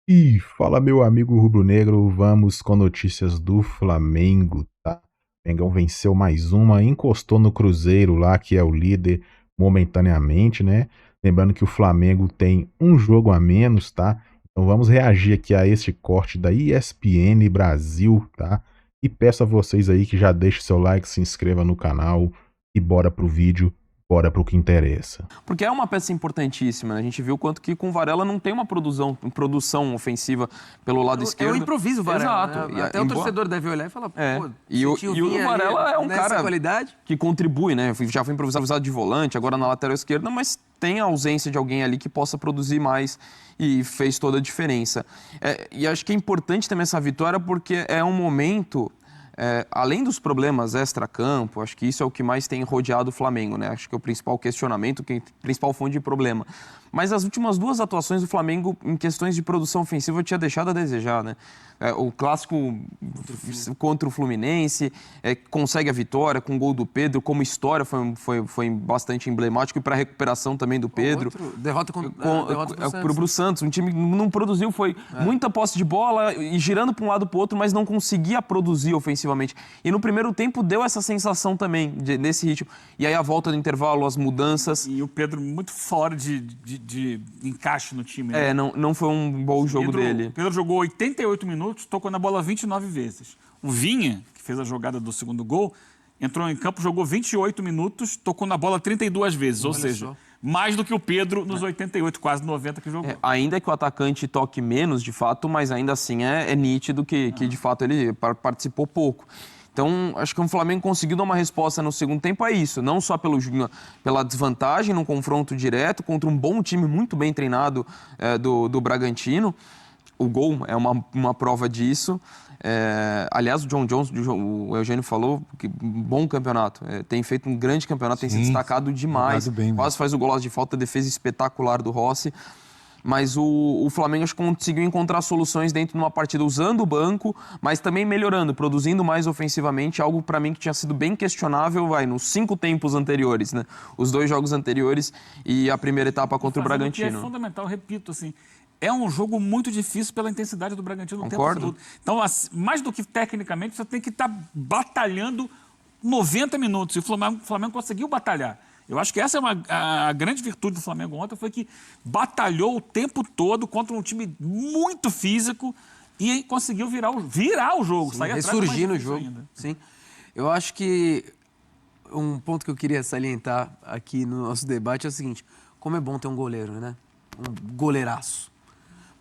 E fala, meu amigo rubro-negro, vamos com notícias do Flamengo, tá? O Mengão venceu mais uma, encostou no Cruzeiro lá, que é o líder momentaneamente, né? Lembrando que o Flamengo tem um jogo a menos, tá? Então vamos reagir aqui a este corte da ESPN Brasil, tá? E peço a vocês aí que já deixem seu like, se inscreva no canal e bora pro vídeo, bora pro que interessa. Porque é uma peça importantíssima, né? A gente viu quanto que com o Varela não tem uma produção ofensiva pelo lado esquerdo. É um improviso, Varela. Exato. Né? Até o torcedor deve olhar e falar, pô, e o Varela é um cara qualidade que contribui, né? Já foi improvisado de volante, agora na lateral esquerda, mas tem a ausência de alguém ali que possa produzir mais e fez toda a diferença. E acho que é importante também essa vitória porque é um momento... além dos problemas extra-campo, acho que isso é o que mais tem rodeado o Flamengo, né? Acho que é o principal questionamento, a principal fonte de problema. Mas as últimas duas atuações do Flamengo em questões de produção ofensiva tinha deixado a desejar, né? O clássico contra o Fluminense, consegue a vitória com o gol do Pedro, como história foi bastante emblemático e para a recuperação também do Pedro. Derrota para o Santos. Um time que não produziu, foi muita posse de bola e girando para um lado para o outro, mas não conseguia produzir ofensivamente. E no primeiro tempo deu essa sensação também, desse ritmo. E aí a volta do intervalo, as mudanças. E o Pedro muito fora de encaixe no time. Né? Não foi um bom jogo dele. O Pedro jogou 88 minutos, tocou na bola 29 vezes. O Vinha, que fez a jogada do segundo gol, entrou em campo, jogou 28 minutos, tocou na bola 32 vezes. Ou seja, mais do que o Pedro nos 88, quase 90 que jogou. Ainda que o atacante toque menos, de fato, mas ainda assim é nítido que de fato, ele participou pouco. Então, acho que o Flamengo conseguiu dar uma resposta no segundo tempo a isso. Não só pela desvantagem no confronto direto contra um bom time muito bem treinado do Bragantino. O gol é uma prova disso. Aliás, o John Jones, o Eugênio falou, que bom campeonato. Tem feito um grande campeonato, tem se destacado demais. Quase faz o golaço de falta, defesa espetacular do Rossi. Mas o Flamengo acho que conseguiu encontrar soluções dentro de uma partida usando o banco, mas também melhorando, produzindo mais ofensivamente, algo para mim que tinha sido bem questionável nos 5 tempos anteriores, né? Os 2 jogos anteriores e a primeira etapa contra o Bragantino. Que é fundamental, repito, assim, é um jogo muito difícil pela intensidade do Bragantino no tempo todo. Então, mais do que tecnicamente, você tem que estar batalhando 90 minutos. E o Flamengo conseguiu batalhar. Eu acho que essa é a grande virtude do Flamengo ontem, foi que batalhou o tempo todo contra um time muito físico e conseguiu virar o jogo. Sim, ressurgir no jogo. Ainda. Sim. Eu acho que um ponto que eu queria salientar aqui no nosso debate é o seguinte: como é bom ter um goleiro, né? Um goleiraço.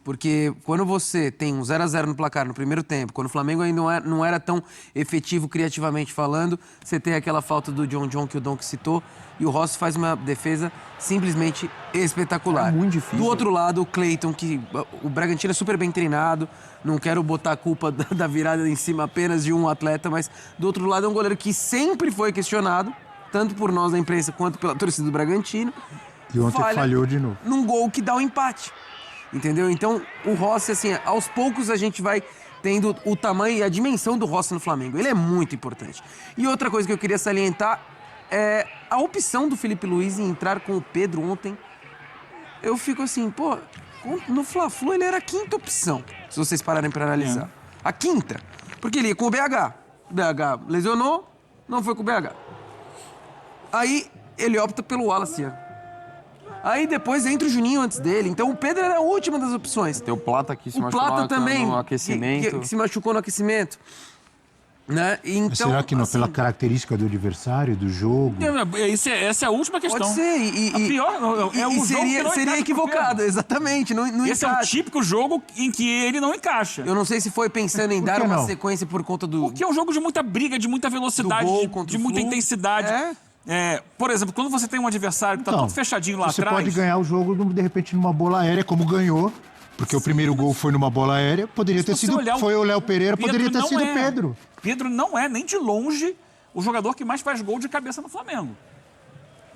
Porque quando você tem um 0-0 no placar no primeiro tempo, quando o Flamengo ainda não era tão efetivo criativamente falando, você tem aquela falta do John que o Dom citou, e o Rossi faz uma defesa simplesmente espetacular. É muito difícil. Do outro lado, o Cleiton, que o Bragantino é super bem treinado, não quero botar a culpa da virada em cima apenas de um atleta, mas do outro lado é um goleiro que sempre foi questionado, tanto por nós da imprensa quanto pela torcida do Bragantino. E ontem falhou de novo. Num gol que dá o empate. Entendeu? Então, o Rossi, assim, aos poucos a gente vai tendo o tamanho e a dimensão do Rossi no Flamengo. Ele é muito importante. E outra coisa que eu queria salientar é a opção do Felipe Luiz em entrar com o Pedro ontem. Eu fico assim, pô, no Fla-Flu ele era a 5ª opção, se vocês pararem para analisar. A 5ª. Porque ele ia com o BH. O BH lesionou, não foi com o BH. Aí ele opta pelo Wallace. Aí depois entra o Juninho antes dele. Então o Pedro era a última das opções. Tem o Plata que se machucou no aquecimento. Que se machucou no aquecimento. Né? Então, mas será que não, pela característica do adversário, do jogo? Essa é a última questão. Pode ser. A pior é um jogo que não seria equivocado, exatamente. Não esse encaixa. É um típico jogo em que ele não encaixa. Eu não sei se foi pensando em dar uma sequência por conta do... Porque é um jogo de muita briga, de muita velocidade, de muita intensidade. Por exemplo, quando você tem um adversário que está tudo fechadinho lá você atrás... Você pode ganhar o jogo, de repente, numa bola aérea, como ganhou. Porque o primeiro gol foi numa bola aérea, poderia ter sido... Foi o Léo Pereira, poderia ter sido o Pedro. Pedro não é, nem de longe, o jogador que mais faz gol de cabeça no Flamengo.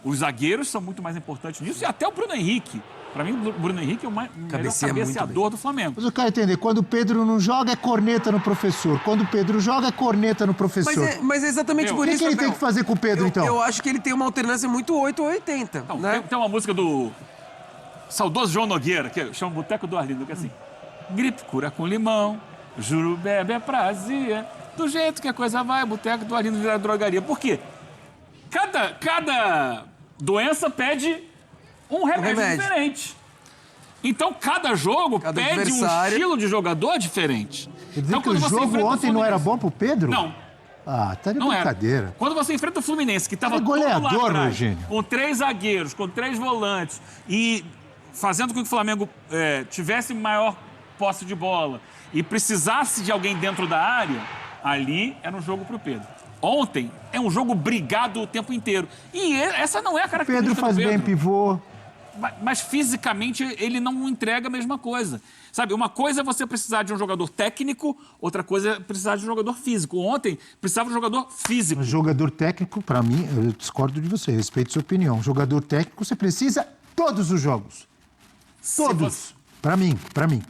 Os zagueiros são muito mais importantes nisso, e até o Bruno Henrique. Para mim, o Bruno Henrique é o melhor cabeceador do Flamengo. Mas eu quero entender, quando o Pedro não joga, é corneta no professor. Quando o Pedro joga, é corneta no professor. Mas é exatamente por isso... O que ele tem que fazer com o Pedro, então? Eu acho que ele tem uma alternância muito 8 ou 80. Então, né? Tem uma música do saudoso João Nogueira, que chama Boteco do Arlindo, que é assim... gripe cura com limão, juro bebe é prazia, do jeito que a coisa vai, boteco do Arlindo virar drogaria. Por quê? Cada doença pede um remédio diferente. Então, cada jogo pede um estilo de jogador diferente. Quer dizer então, que o jogo ontem não era bom pro Pedro? Não. Ah, tá de Não brincadeira. era. Quando você enfrenta o Fluminense, que estava goleador, todo lá atrás, Eugênio. com 3 zagueiros, com 3 volantes, e fazendo com que o Flamengo tivesse maior posse de bola e precisasse de alguém dentro da área, ali era um jogo pro Pedro. Ontem é um jogo brigado o tempo inteiro. E essa não é a característica Pedro faz do Pedro. bem pivô. Mas fisicamente ele não entrega a mesma coisa. Sabe, uma coisa é você precisar de um jogador técnico, outra coisa é precisar de um jogador físico. Ontem precisava de um jogador físico. Jogador técnico, pra mim, eu discordo de você, respeito sua opinião. Jogador técnico, você precisa todos os jogos. Todos. Pra mim.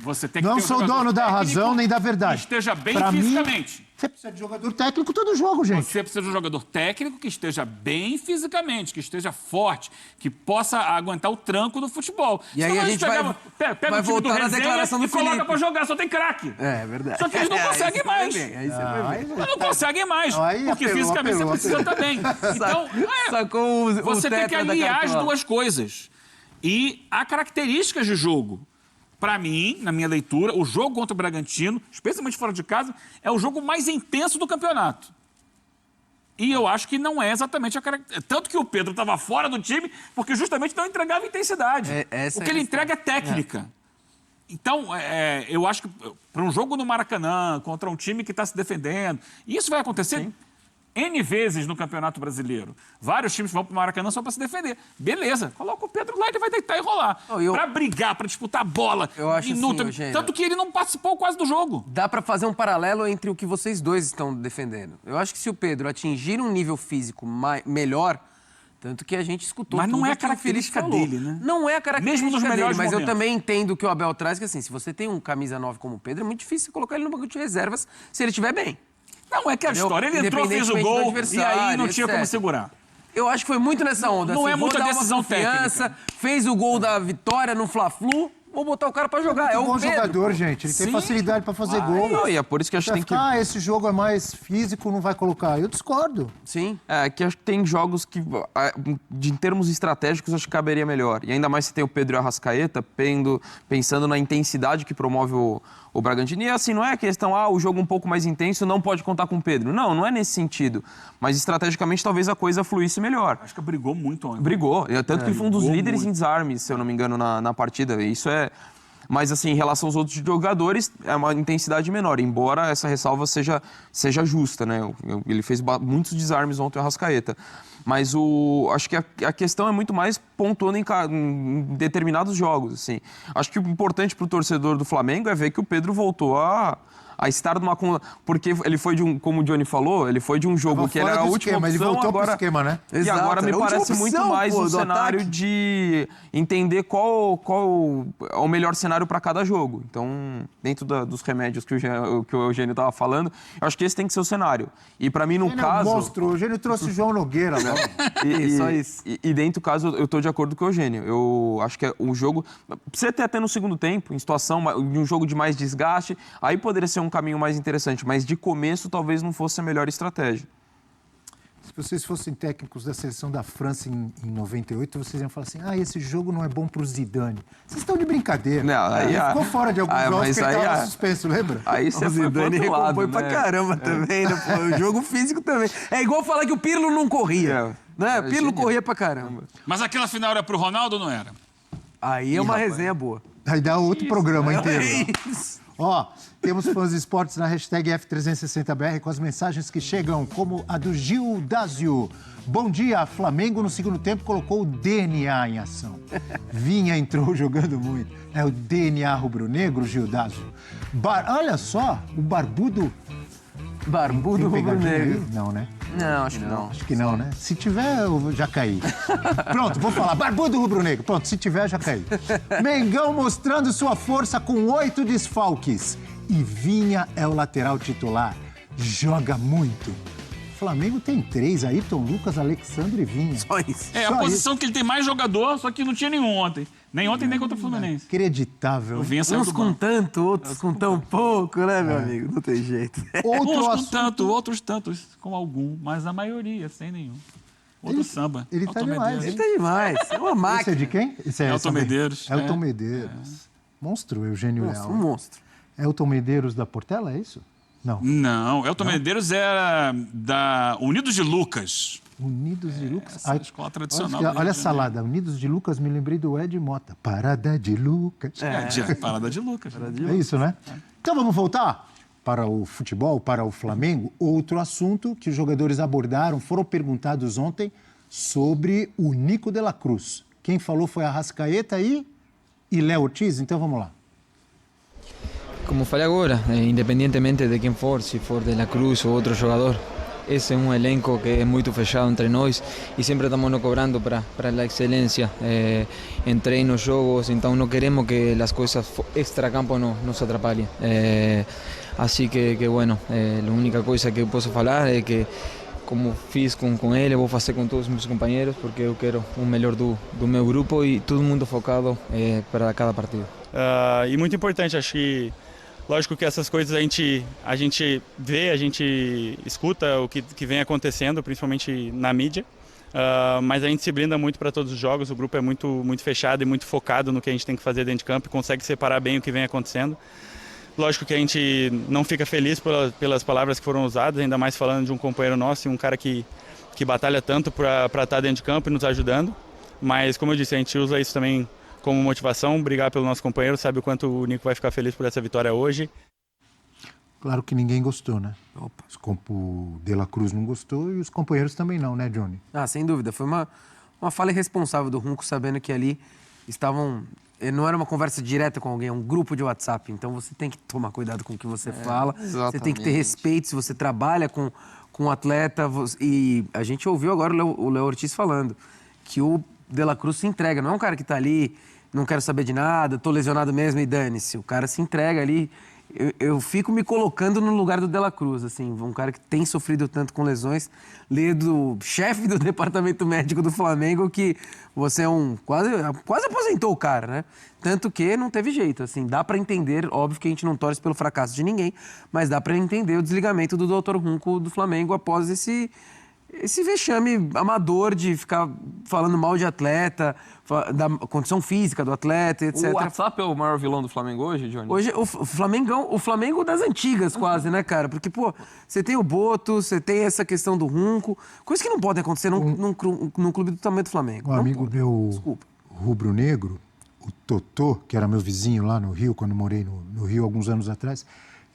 Você tem que não ter um sou dono da técnico razão nem da verdade. que esteja bem pra fisicamente. Mim, você precisa de jogador técnico todo jogo, gente. Você precisa de um jogador técnico que esteja bem fisicamente, que esteja forte, que possa aguentar o tranco do futebol. E aí a gente pega vai o time do voltar na Resenha declaração do e coloca Felipe. pra jogar, só tem craque. É verdade. Só que eles não conseguem mais. Mas não conseguem mais, porque fisicamente você precisa também. Então, Sacou você tem que aliar as duas coisas. E há características de jogo. Para mim, na minha leitura, o jogo contra o Bragantino, especialmente fora de casa, é o jogo mais intenso do campeonato. E eu acho que não é exatamente a característica. Tanto que o Pedro estava fora do time porque justamente não entregava intensidade. O que ele entrega é técnica. Então, eu acho que para um jogo no Maracanã, contra um time que está se defendendo, isso vai acontecer N vezes no Campeonato Brasileiro. Vários times vão para o Maracanã só para se defender. Beleza, coloca o Pedro lá, ele vai deitar e rolar. Para brigar, para disputar a bola. Eu acho assim, tanto que ele não participou quase do jogo. Dá para fazer um paralelo entre o que vocês dois estão defendendo. Eu acho que se o Pedro atingir um nível físico melhor, tanto que a gente escutou. Mas não é a que o Felipe característica falou. dele, né? Não é a característica Mesmo nos dele, melhores mas momentos. eu também entendo o que o Abel traz, que assim, se você tem um camisa 9 como o Pedro, é muito difícil você colocar ele no banco de reservas se ele estiver bem. Não, é que a história, ele entrou, fez o gol e aí não tinha como segurar. Eu acho que foi muito nessa onda. Não assim, é muita decisão técnica. Fez o gol da vitória no Fla-Flu, vou botar o cara pra jogar. É um bom jogador, gente. Ele tem facilidade pra fazer gol. Não, e é por isso que acho que tem que... esse jogo é mais físico, não vai colocar. Eu discordo. Sim. É, que acho que tem jogos que, em termos estratégicos, acho que caberia melhor. E ainda mais se tem o Pedro e o Arrascaeta, pensando na intensidade que promove o Bragantino. E assim, não é a questão, o jogo um pouco mais intenso não pode contar com o Pedro. Não é nesse sentido. Mas estrategicamente talvez a coisa fluísse melhor. Acho que brigou muito ontem. Brigou. Tanto que ele foi um dos líderes em desarmes, se eu não me engano, na partida. Isso é... Mas, assim, em relação aos outros jogadores, é uma intensidade menor, embora essa ressalva seja justa, né? Ele fez muitos desarmes ontem, o Arrascaeta. Mas acho que a questão é muito mais pontuando em determinados jogos, assim. Acho que o importante para o torcedor do Flamengo é ver que o Pedro voltou a estar numa... Porque ele foi como o Johnny falou, ele foi de um jogo que era a última opção, mas ele voltou agora... pro esquema, né? E Exato, agora me parece muito mais um cenário de entender qual é o melhor cenário para cada jogo. Então, dentro dos remédios que o Eugênio estava falando, eu acho que esse tem que ser o cenário. E para mim, no caso... É um monstro. O Eugênio trouxe João Nogueira, né? Só isso. E dentro do caso, eu estou de acordo com o Eugênio. Eu acho que o jogo... Precisa ter até no segundo tempo, em situação de um jogo de mais desgaste, aí poderia ser um caminho mais interessante, mas de começo talvez não fosse a melhor estratégia. Se vocês fossem técnicos da seleção da França em 98, vocês iam falar assim, esse jogo não é bom pro Zidane. Vocês estão de brincadeira. Não, aí ficou fora de alguns jogos que ele estava suspenso, lembra? Aí você foi pro outro lado, foi pra caramba também, né? Pô, o jogo físico também. É igual falar que o Pirlo não corria. Né? O Pirlo corria pra caramba. Mas aquela final era pro Ronaldo ou não era? Aí é uma resenha boa. Aí dá outro programa inteiro. É isso. Temos fãs de esportes na hashtag F360BR com as mensagens que chegam, como a do Gil Dazio. Bom dia, Flamengo no segundo tempo colocou o DNA em ação. Vinha entrou jogando muito. É o DNA rubro-negro, Gil Dazio. Olha só, o barbudo... Barbudo rubro-negro. Não, né? Não, acho que não. Acho que não, né? Se tiver, eu já caí. Pronto, vou falar. Barbudo rubro-negro. Pronto, se tiver, já caí. Mengão mostrando sua força com 8 desfalques. E Vinha é o lateral titular. Joga muito. Flamengo tem 3, Ayrton Lucas, Alexandre e Vinha. Só isso. É a posição que ele tem mais jogador, só que não tinha nenhum ontem. Nem ontem, nem contra o Fluminense. Inacreditável. O Vinha saiu Uns do com banco. tanto, outros com tão pouco, né, meu amigo? Não tem jeito. Outro Uns com assunto... tanto, outros tantos com algum, mas a maioria sem nenhum. Outro samba. ele tá Elton demais, Medeiros. Ele tá demais. É uma Esse máquina. é de quem? Esse é Elton também. Medeiros. Elton É. Medeiros. Monstro, Eugênio Nossa, Leal. um monstro. Elton Medeiros da Portela, é isso? Não. Não, Elton Medeiros era da Unidos de Lucas. Unidos de Lucas. essa é a escola tradicional Olha, do Rio olha a de Janeiro. salada. Unidos de Lucas, me lembrei do Ed Mota. Parada de Lucas. Parada de Lucas. É isso, né? Então vamos voltar para o futebol, para o Flamengo. Outro assunto que os jogadores abordaram, foram perguntados ontem sobre o Nico de la Cruz. Quem falou foi Arrascaeta e Léo Ortiz. Então vamos lá. Como falei agora, independientemente de quem for, se for de la Cruz ou outro jogador, esse é um elenco que é muito fechado entre nós e sempre estamos nos cobrando para a excelência em treinos, jogos, então não queremos que as coisas extra-campo nos atrapalhem. Assim que bueno, a única coisa que eu posso falar é que como fiz com ele, vou fazer com todos os meus companheiros, porque eu quero o melhor do meu grupo e todo mundo focado para cada partido. E muito importante, acho que lógico que essas coisas a gente vê, a gente escuta o que vem acontecendo, principalmente na mídia, mas a gente se blinda muito para todos os jogos, o grupo é muito fechado e muito focado no que a gente tem que fazer dentro de campo e consegue separar bem o que vem acontecendo. Lógico que a gente não fica feliz pelas palavras que foram usadas, ainda mais falando de um companheiro nosso e um cara que batalha tanto para estar dentro de campo e nos ajudando, mas como eu disse, a gente usa isso também como motivação, brigar pelo nosso companheiro, sabe o quanto o Nico vai ficar feliz por essa vitória hoje. Claro que ninguém gostou, né? Opa. O De La Cruz não gostou e os companheiros também não, né, Johnny? Ah, sem dúvida. Foi uma falha irresponsável do Runco, sabendo que ali estavam... Não era uma conversa direta com alguém, é um grupo de WhatsApp. Então você tem que tomar cuidado com o que você fala. Você tem que ter respeito se você trabalha com um atleta. E a gente ouviu agora o Léo Ortiz falando que o De La Cruz se entrega. Não é um cara que tá ali, não quero saber de nada, tô lesionado mesmo e dane-se. O cara se entrega ali. Eu fico me colocando no lugar do De La Cruz, assim, um cara que tem sofrido tanto com lesões, ler do chefe do departamento médico do Flamengo que você é quase aposentou o cara, né? Tanto que não teve jeito, assim, dá pra entender, óbvio que a gente não torce pelo fracasso de ninguém, mas dá pra entender o desligamento do Dr. Runco do Flamengo após esse vexame amador de ficar falando mal de atleta, da condição física do atleta, etc. O WhatsApp é o maior vilão do Flamengo hoje, Johnny? Hoje, o Flamengo das antigas quase, né, cara? Porque, pô, você tem o Boto, você tem essa questão do Runco, coisa que não pode acontecer num clube do tamanho do Flamengo. Um Não amigo pode. meu, Desculpa. rubro-negro, o Totô, que era meu vizinho lá no Rio, quando eu morei no Rio alguns anos atrás,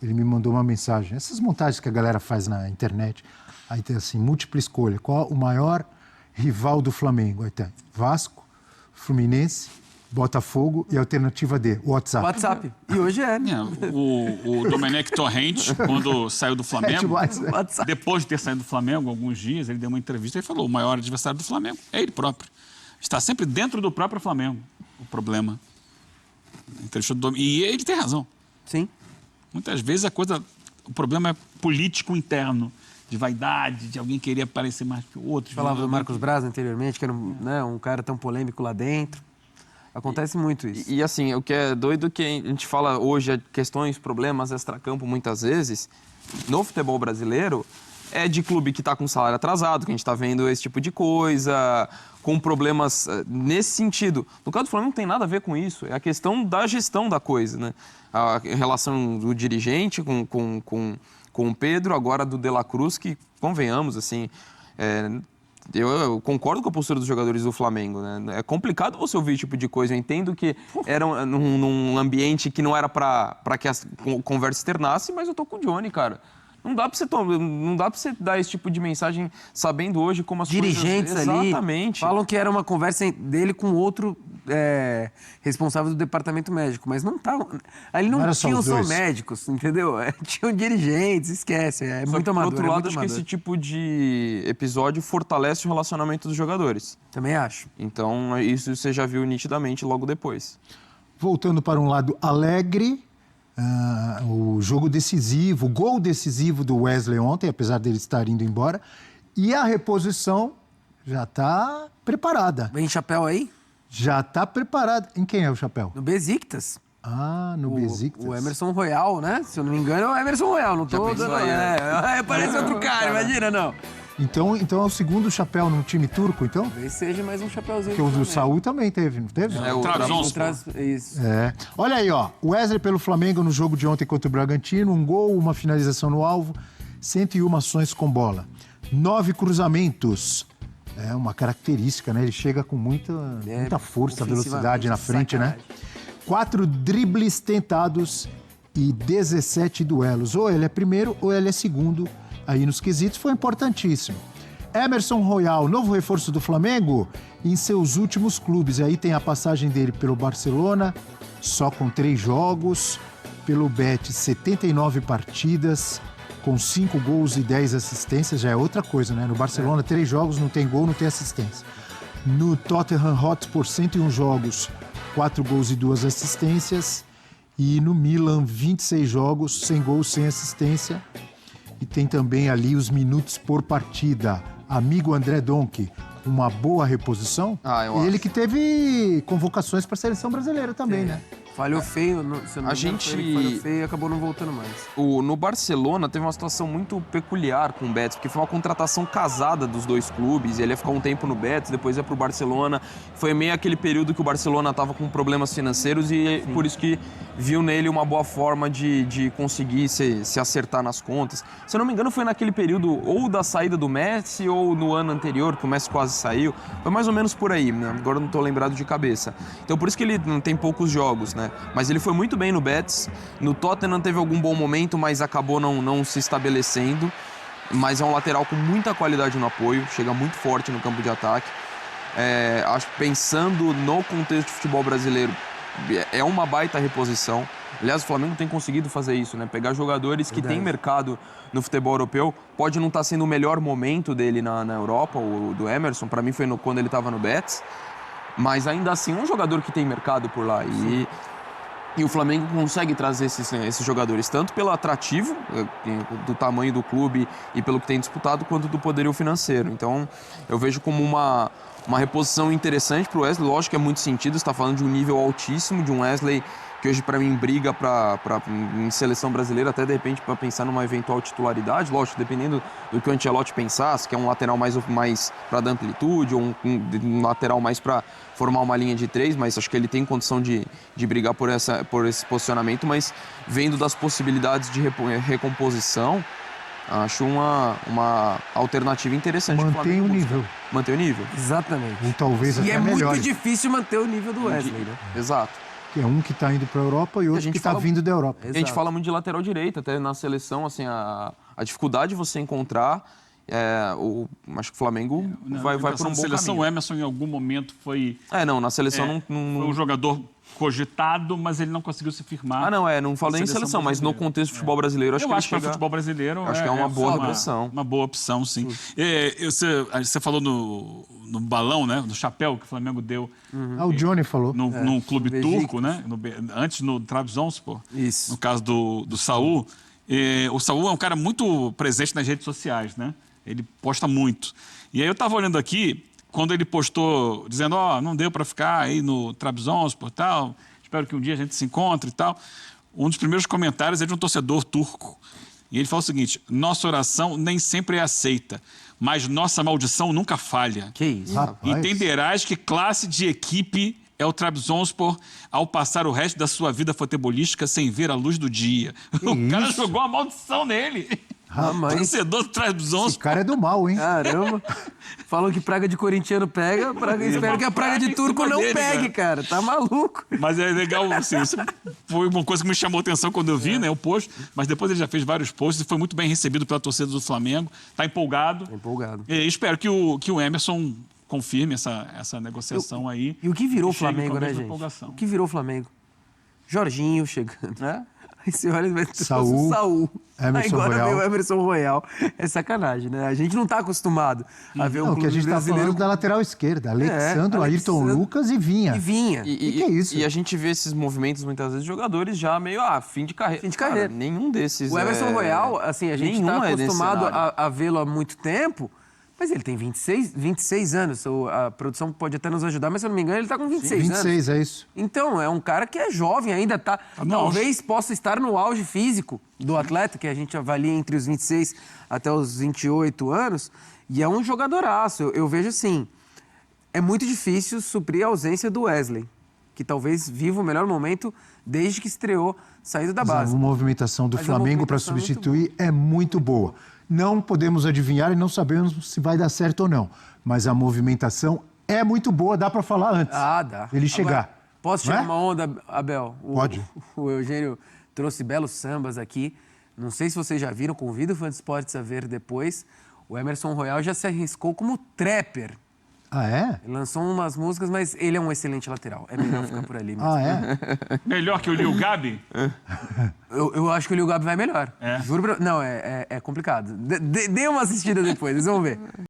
ele me mandou uma mensagem. Essas montagens que a galera faz na internet, aí tem assim, múltipla escolha. Qual o maior rival do Flamengo? Aí tem Vasco, Fluminense, Botafogo e alternativa D, WhatsApp. WhatsApp. E hoje é, né? O Domenech Torrente, quando saiu do Flamengo, WhatsApp. depois de ter saído do Flamengo, alguns dias, ele deu uma entrevista e falou: o maior adversário do Flamengo é ele próprio. Está sempre dentro do próprio Flamengo o problema. E ele tem razão. Sim. Muitas vezes o problema é político interno, de vaidade, de alguém querer aparecer mais que o outro. Falava do Marcos Braz anteriormente, que era um cara tão polêmico lá dentro. Acontece muito isso. E assim, o que é doido que a gente fala hoje, questões, problemas extracampo muitas vezes, no futebol brasileiro, é de clube que está com salário atrasado, que a gente está vendo esse tipo de coisa, com problemas nesse sentido. No caso do Flamengo não tem nada a ver com isso, é a questão da gestão da coisa, né? A relação do dirigente com o Pedro, agora do De La Cruz, que, convenhamos, assim, eu concordo com a postura dos jogadores do Flamengo, né? É complicado você ouvir esse tipo de coisa. Eu entendo que era num ambiente que não era para que a conversa externasse, mas eu tô com o Johnny, cara. Não dá pra você dar esse tipo de mensagem sabendo hoje como as dirigentes coisas... ali Exatamente. falam que era uma conversa dele com outro responsável do departamento médico, mas não tá. Ali não tinham só médicos, entendeu? Tinham dirigentes, esquece. É muito amador. Por outro lado, acho que esse tipo de episódio fortalece o relacionamento dos jogadores. Também acho. Então, isso você já viu nitidamente logo depois. Voltando para um lado alegre, o jogo decisivo, o gol decisivo do Wesley ontem, apesar dele estar indo embora. E a reposição já está preparada. Vem chapéu aí? Já está preparada. Em quem é o chapéu? No Besiktas. Ah, no Besiktas. O Emerson Royal, né? Se eu não me engano, é o Emerson Royal. Não tô dando... Parece outro cara, imagina, não. Então é o segundo chapéu no time turco, então? Talvez seja mais um chapéuzinho. Porque o do Saúl também teve, não teve? É, o Trabzonspor. Isso. É. Olha aí, ó. Wesley pelo Flamengo no jogo de ontem contra o Bragantino. Um gol, uma finalização no alvo, 101 ações com bola. 9 cruzamentos. É uma característica, né? Ele chega com muita força, velocidade na frente, né? 4 dribles tentados e 17 duelos. Ou ele é primeiro ou ele é segundo aí nos quesitos. Foi importantíssimo. Emerson Royal, novo reforço do Flamengo em seus últimos clubes. Aí tem a passagem dele pelo Barcelona, só com 3 jogos. Pelo Betis, 79 partidas, com 5 gols e 10 assistências. Já é outra coisa, né? No Barcelona, 3 jogos, não tem gol, não tem assistência. No Tottenham Hotspur, 101 jogos, 4 gols e 2 assistências. E no Milan, 26 jogos, sem gols, sem assistência. E tem também ali os minutos por partida. Amigo André Donk, uma boa reposição. Ele que teve convocações para a seleção brasileira também, né? Falhou feio, se eu não me engano, falhou feio e acabou não voltando mais. No Barcelona teve uma situação muito peculiar com o Betis, porque foi uma contratação casada dos dois clubes. Ele ia ficar um tempo no Betis, depois ia pro Barcelona. Foi meio aquele período que o Barcelona estava com problemas financeiros e por isso que viu nele uma boa forma de conseguir se acertar nas contas. Se eu não me engano, foi naquele período ou da saída do Messi ou no ano anterior, que o Messi quase saiu. Foi mais ou menos por aí, né? Agora eu não estou lembrado de cabeça. Então por isso que ele não tem poucos jogos, né? Mas ele foi muito bem no Betis. No Tottenham teve algum bom momento, mas acabou não se estabelecendo. Mas é um lateral com muita qualidade no apoio, chega muito forte no campo de ataque. Acho que pensando no contexto de futebol brasileiro, é uma baita reposição. Aliás, o Flamengo tem conseguido fazer isso, né? Pegar jogadores que têm mercado no futebol europeu. Pode não estar sendo o melhor momento dele na Europa, o do Emerson. Para mim foi quando ele estava no Betis. Mas ainda assim, é um jogador que tem mercado por lá. E o Flamengo consegue trazer esses jogadores, tanto pelo atrativo, do tamanho do clube e pelo que tem disputado, quanto do poderio financeiro. Então, eu vejo como uma reposição interessante para o Wesley. Lógico que é muito sentido, você está falando de um nível altíssimo, de um Wesley que hoje, para mim, briga em seleção brasileira, até de repente para pensar numa eventual titularidade. Lógico, dependendo do que o Ancelotti pensasse, que é um lateral mais para dar amplitude, ou um lateral mais para formar uma linha de 3, mas acho que ele tem condição de brigar por esse posicionamento. Mas vendo das possibilidades de recomposição, acho uma alternativa interessante. Mantém o nível. Mantém o nível. Exatamente. Ou talvez até melhor. E é muito difícil manter o nível do Wesley, né? Exato. Que é um que está indo para a Europa e outro que está vindo da Europa. A gente fala muito de lateral direito, até na seleção, assim, a dificuldade de você encontrar, acho que o Flamengo vai por um bom caminho. Na seleção, o Emerson em algum momento foi... na seleção foi um jogador cogitado, mas ele não conseguiu se firmar. Não falo nem em seleção, mas no contexto do futebol brasileiro, acho que para futebol brasileiro acho que é uma boa reposição. Uma boa opção, sim. Você falou no balão, né, do chapéu que o Flamengo deu. O Johnny falou. No clube turco, né? Antes no Trabzonspor. Isso. No caso do Saúl. O Saúl é um cara muito presente nas redes sociais, né? Ele posta muito. E aí eu estava olhando aqui, quando ele postou, dizendo, não deu para ficar aí no Trabzonspor e tal, espero que um dia a gente se encontre e tal. Um dos primeiros comentários é de um torcedor turco. E ele fala o seguinte: nossa oração nem sempre é aceita, mas nossa maldição nunca falha. Que isso? Entenderás que classe de equipe é o Trabzonspor ao passar o resto da sua vida futebolística sem ver a luz do dia. O cara jogou a maldição nele. Torcedor do Trabzonspor. Esse cara é do mal, hein? Caramba. Falam que praga de corintiano pega, espero que a praga de turco não pegue, cara. Tá maluco. Mas é legal, assim, isso foi uma coisa que me chamou a atenção quando eu vi, né, o post, mas depois ele já fez vários posts e foi muito bem recebido pela torcida do Flamengo. Tá empolgado. E espero que o Emerson confirme essa negociação aí. E o que virou o Flamengo, né, gente? O que virou o Flamengo? Jorginho chegando, né? Aí você olha e vai ter Saul, Saul. Emerson Agora Royal. vem o Emerson Royal. É sacanagem, né? A gente não tá acostumado a ver um Não, que a clube gente tá brasileiro falando da lateral esquerda. Alexandro, Ayrton Alexandro Lucas e Vinha. e Vinha. que é isso? E a gente vê esses movimentos, muitas vezes, de jogadores já meio, fim de carreira. Fim de carreira. Cara, nenhum desses O Emerson Royal, assim, a gente nenhum tá é desse acostumado cenário. a vê-lo há muito tempo, mas ele tem 26 anos. A produção pode até nos ajudar, mas se eu não me engano, ele tá com 26 anos. 26, é isso. Então, é um cara que é jovem ainda, talvez possa estar no auge físico do atleta, que a gente avalia entre os 26 até os 28 anos, e é um jogadoraço. Eu vejo assim, é muito difícil suprir a ausência do Wesley, que talvez viva o melhor momento desde que estreou saindo da base. A movimentação do Mas a Flamengo para movimentação é muito substituir é muito boa. Não podemos adivinhar e não sabemos se vai dar certo ou não. Mas a movimentação é muito boa, dá para falar antes. Dá. Ele chegar. Agora, posso Não tirar é? uma onda, Abel? Pode. O Eugênio trouxe belos sambas aqui. Não sei se vocês já viram, convido o fã de esportes a ver depois. O Emerson Royal já se arriscou como trapper. Ah, é? Ele lançou umas músicas, mas ele é um excelente lateral. É melhor ficar por ali mesmo. Ah, é? Melhor que o Lil Gabi? Eu acho que o Lil Gabi vai melhor. É? Juro pra... Não, é complicado. Dê uma assistida depois, vocês vão ver.